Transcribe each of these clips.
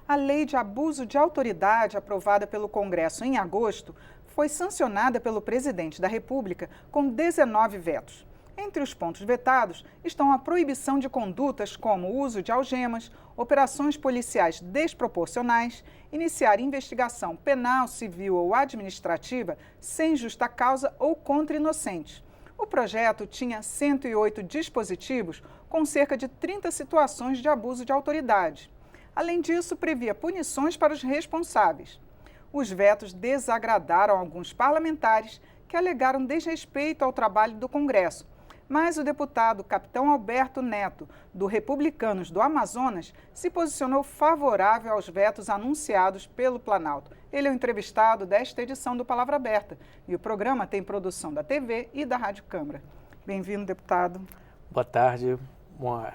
A Lei de Abuso de Autoridade, aprovada pelo Congresso em agosto, foi sancionada pelo presidente da República com 19 vetos. Entre os pontos vetados estão a proibição de condutas como o uso de algemas, operações policiais desproporcionais, iniciar investigação penal, civil ou administrativa sem justa causa ou contra inocentes. O projeto tinha 108 dispositivos com cerca de 30 situações de abuso de autoridade. Além disso, previa punições para os responsáveis. Os vetos desagradaram alguns parlamentares que alegaram desrespeito ao trabalho do Congresso. Mas o deputado Capitão Alberto Neto, do Republicanos do Amazonas, se posicionou favorável aos vetos anunciados pelo Planalto. Ele é o entrevistado desta edição do Palavra Aberta e o programa tem produção da TV e da Rádio Câmara. Bem-vindo, deputado. Boa tarde.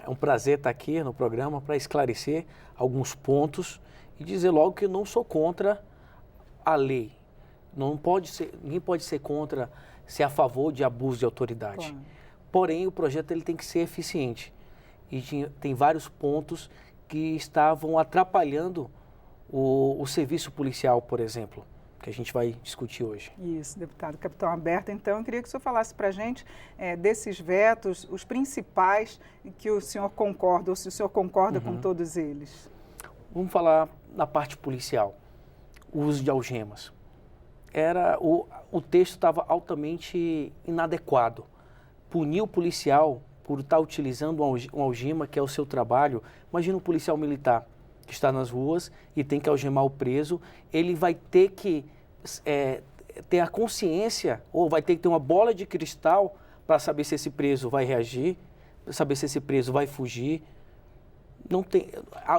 É um prazer estar aqui no programa para esclarecer alguns pontos e dizer logo que eu não sou contra a lei. Ninguém pode ser contra, ser a favor de abuso de autoridade. Claro. Porém, o projeto ele tem que ser eficiente e tem vários pontos que estavam atrapalhando o serviço policial, por exemplo, que a gente vai discutir hoje. Isso, deputado Capitão Alberto. Então, eu queria que o senhor falasse para a gente desses vetos, os principais que o senhor concorda, ou se o senhor concorda com todos eles. Vamos falar na parte policial, o uso de algemas. O texto estava altamente inadequado. Punir o policial por estar utilizando uma algema, que é o seu trabalho. Imagina um policial militar que está nas ruas e tem que algemar o preso, ele vai ter que ter a consciência, ou vai ter que ter uma bola de cristal para saber se esse preso vai reagir, para saber se esse preso vai fugir.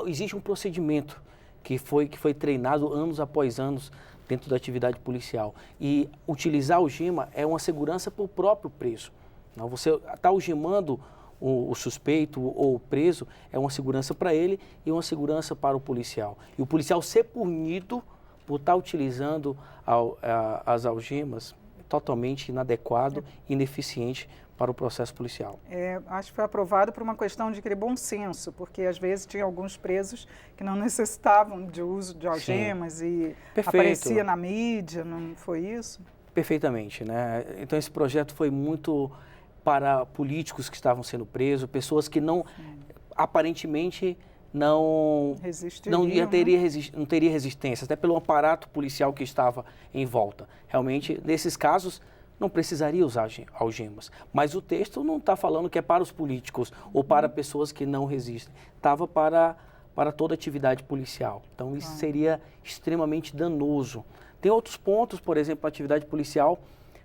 Existe um procedimento que foi treinado anos após anos dentro da atividade policial. E utilizar a algema é uma segurança para o próprio preso. Não, você está algemando o suspeito ou o preso, é uma segurança para ele e uma segurança para o policial. E o policial ser punido por estar utilizando as algemas é totalmente inadequado e ineficiente para o processo policial. Acho que foi aprovado por uma questão de bom senso, porque às vezes tinha alguns presos que não necessitavam de uso de algemas. Sim. E perfeito. Aparecia na mídia, não foi isso? Perfeitamente, né? Então esse projeto foi muito para políticos que estavam sendo presos, pessoas que aparentemente não teria resistência, até pelo aparato policial que estava em volta. Realmente, nesses casos, não precisaria usar algemas. Mas o texto não está falando que é para os políticos ou para pessoas que não resistem. Estava para toda atividade policial. Então, isso seria extremamente danoso. Tem outros pontos, por exemplo, a atividade policial,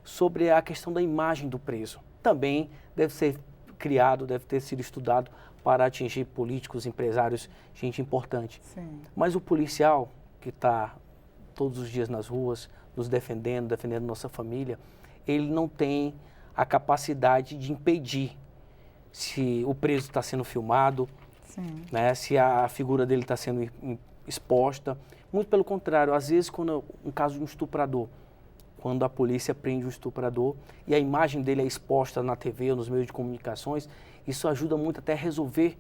sobre a questão da imagem do preso. Também deve ser criado, deve ter sido estudado para atingir políticos, empresários, gente importante. Sim. Mas o policial que está todos os dias nas ruas, nos defendendo nossa família, ele não tem a capacidade de impedir se o preso está sendo filmado, né, se a figura dele está sendo exposta. Muito pelo contrário, às vezes, quando um caso de um estuprador, quando a polícia prende um estuprador e a imagem dele é exposta na TV ou nos meios de comunicações, isso ajuda muito até a resolver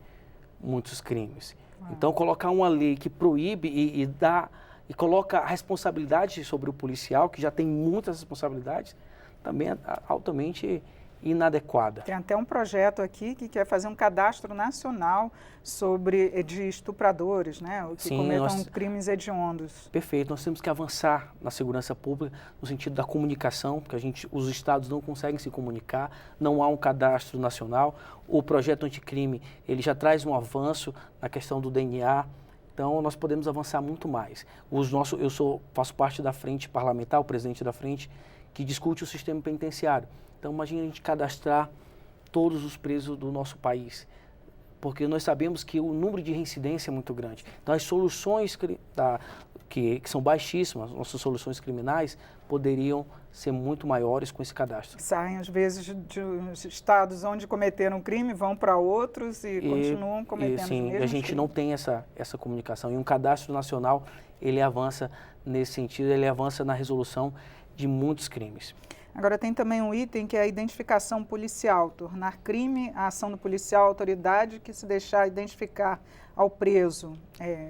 muitos crimes. Então, colocar uma lei que proíbe e coloca a responsabilidade sobre o policial, que já tem muitas responsabilidades, também é altamente inadequada. Tem até um projeto aqui que quer fazer um cadastro nacional de estupradores, né? Que cometam crimes hediondos. Perfeito. Nós temos que avançar na segurança pública no sentido da comunicação, porque os estados não conseguem se comunicar, não há um cadastro nacional. O projeto anticrime, ele já traz um avanço na questão do DNA. Então, nós podemos avançar muito mais. Faço parte da frente parlamentar, o presidente da frente, que discute o sistema penitenciário. Então, imagine a gente cadastrar todos os presos do nosso país, porque nós sabemos que o número de reincidência é muito grande. Então, as soluções que são baixíssimas, nossas soluções criminais, poderiam ser muito maiores com esse cadastro. Saem, às vezes, de estados onde cometeram crime, vão para outros e continuam cometendo os mesmos crimes. A gente não tem essa comunicação. E um cadastro nacional, ele avança nesse sentido, ele avança na resolução de muitos crimes. Agora, tem também um item que é a identificação policial, tornar crime a ação do policial, a autoridade que se deixar identificar ao preso.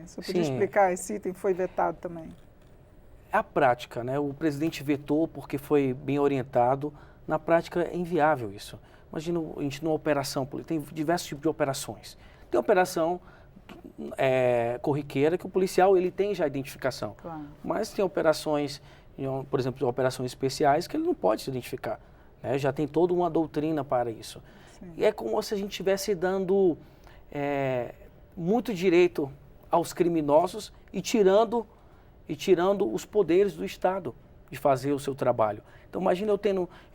Você podia explicar, esse item foi vetado também? É a prática, né? O presidente vetou porque foi bem orientado. Na prática é inviável isso. Imagina a gente numa operação, tem diversos tipos de operações. Tem operação corriqueira que o policial ele tem já identificação. Claro. Mas tem operações, por exemplo, operações especiais que ele não pode se identificar. Né? Já tem toda uma doutrina para isso. Sim. E é como se a gente estivesse dando muito direito aos criminosos e tirando os poderes do Estado de fazer o seu trabalho. Então imagina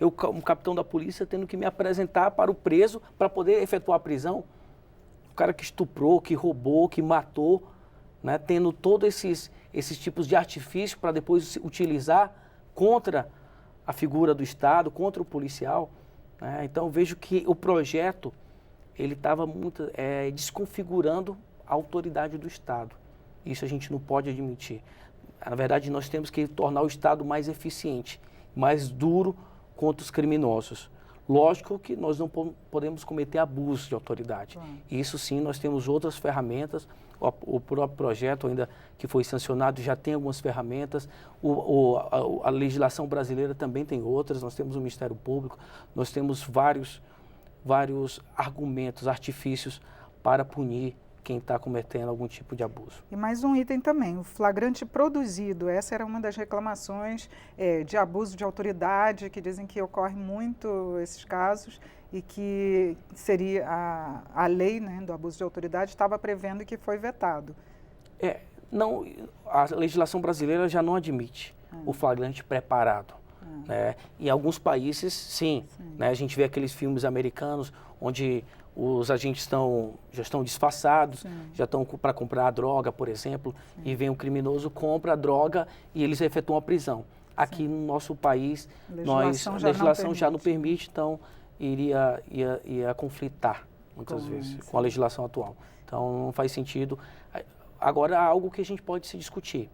eu como capitão da polícia, tendo que me apresentar para o preso para poder efetuar a prisão. O cara que estuprou, que roubou, que matou, né, tendo todos esses tipos de artifício para depois utilizar contra a figura do Estado, contra o policial. Né? Então vejo que o projeto ele estava muito desconfigurando a autoridade do Estado. Isso a gente não pode admitir. Na verdade, nós temos que tornar o Estado mais eficiente, mais duro contra os criminosos. Lógico que nós não podemos cometer abuso de autoridade. Isso sim, nós temos outras ferramentas. O próprio projeto ainda que foi sancionado já tem algumas ferramentas. A legislação brasileira também tem outras. Nós temos o Ministério Público, nós temos vários argumentos, artifícios para punir quem está cometendo algum tipo de abuso. E mais um item também, o flagrante produzido. Essa era uma das reclamações de abuso de autoridade, que dizem que ocorre muito esses casos e que seria a lei, né, do abuso de autoridade estava prevendo que foi vetado. Não, a legislação brasileira já não admite o flagrante preparado. Né? Em alguns países, sim. Né? A gente vê aqueles filmes americanos onde os agentes já estão disfarçados, já estão para comprar a droga, por exemplo, e vem um criminoso, compra a droga e eles efetuam a prisão. Aqui no nosso país, a legislação já não permite, então iria conflitar, muitas vezes, com a legislação atual. Então não faz sentido. Agora, algo que a gente pode se discutir.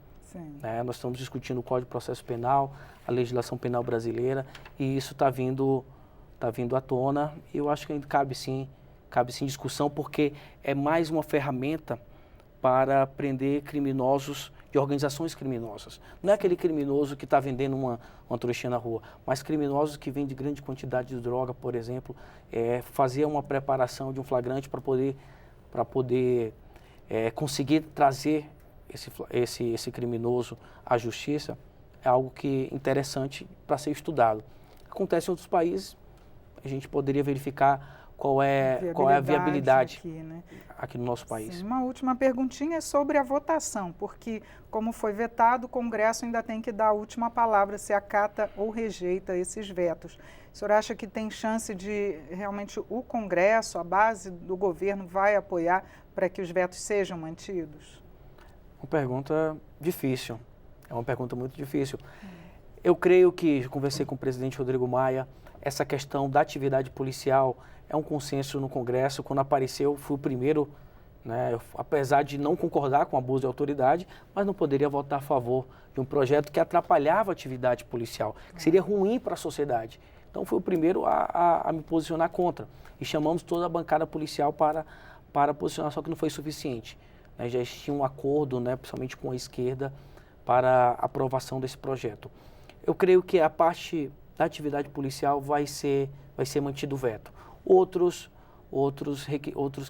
Né? Nós estamos discutindo o Código de Processo Penal, a legislação penal brasileira, e isso está vindo à tona. E eu acho que ainda cabe sim discussão, porque é mais uma ferramenta para prender criminosos de organizações criminosas. Não é aquele criminoso que está vendendo uma trouxinha na rua, mas criminosos que vendem grande quantidade de droga, por exemplo, fazer uma preparação de um flagrante para poder conseguir trazer esse criminoso à justiça, é algo que é interessante para ser estudado. Acontece em outros países, a gente poderia verificar qual é a viabilidade aqui no nosso país. Sim, uma última perguntinha é sobre a votação, porque como foi vetado, o Congresso ainda tem que dar a última palavra se acata ou rejeita esses vetos. O senhor acha que tem chance de realmente o Congresso, a base do governo, vai apoiar para que os vetos sejam mantidos? Uma pergunta difícil, é uma pergunta muito difícil. Eu creio que, eu conversei com o presidente Rodrigo Maia, essa questão da atividade policial é um consenso no Congresso. Quando apareceu, fui o primeiro, né, apesar de não concordar com o abuso de autoridade, mas não poderia votar a favor de um projeto que atrapalhava a atividade policial, que seria ruim para a sociedade. Então, fui o primeiro a me posicionar contra. E chamamos toda a bancada policial para posicionar, só que não foi suficiente. Né, já existia um acordo, né, principalmente com a esquerda, para a aprovação desse projeto. Eu creio que a parte da atividade policial vai ser mantido o veto. Outros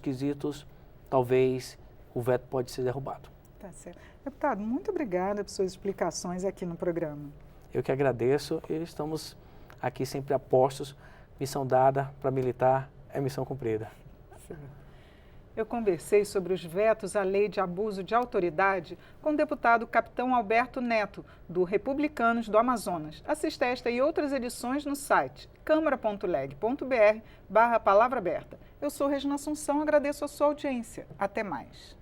quesitos, talvez o veto pode ser derrubado. Tá certo. Deputado, muito obrigada por suas explicações aqui no programa. Eu que agradeço e estamos aqui sempre a postos. Missão dada para militar é missão cumprida. Sim. Eu conversei sobre os vetos à lei de abuso de autoridade com o deputado Capitão Alberto Neto, do Republicanos do Amazonas. Assista esta e outras edições no site câmara.leg.br/palavra aberta. Eu sou Regina Assunção, agradeço a sua audiência. Até mais.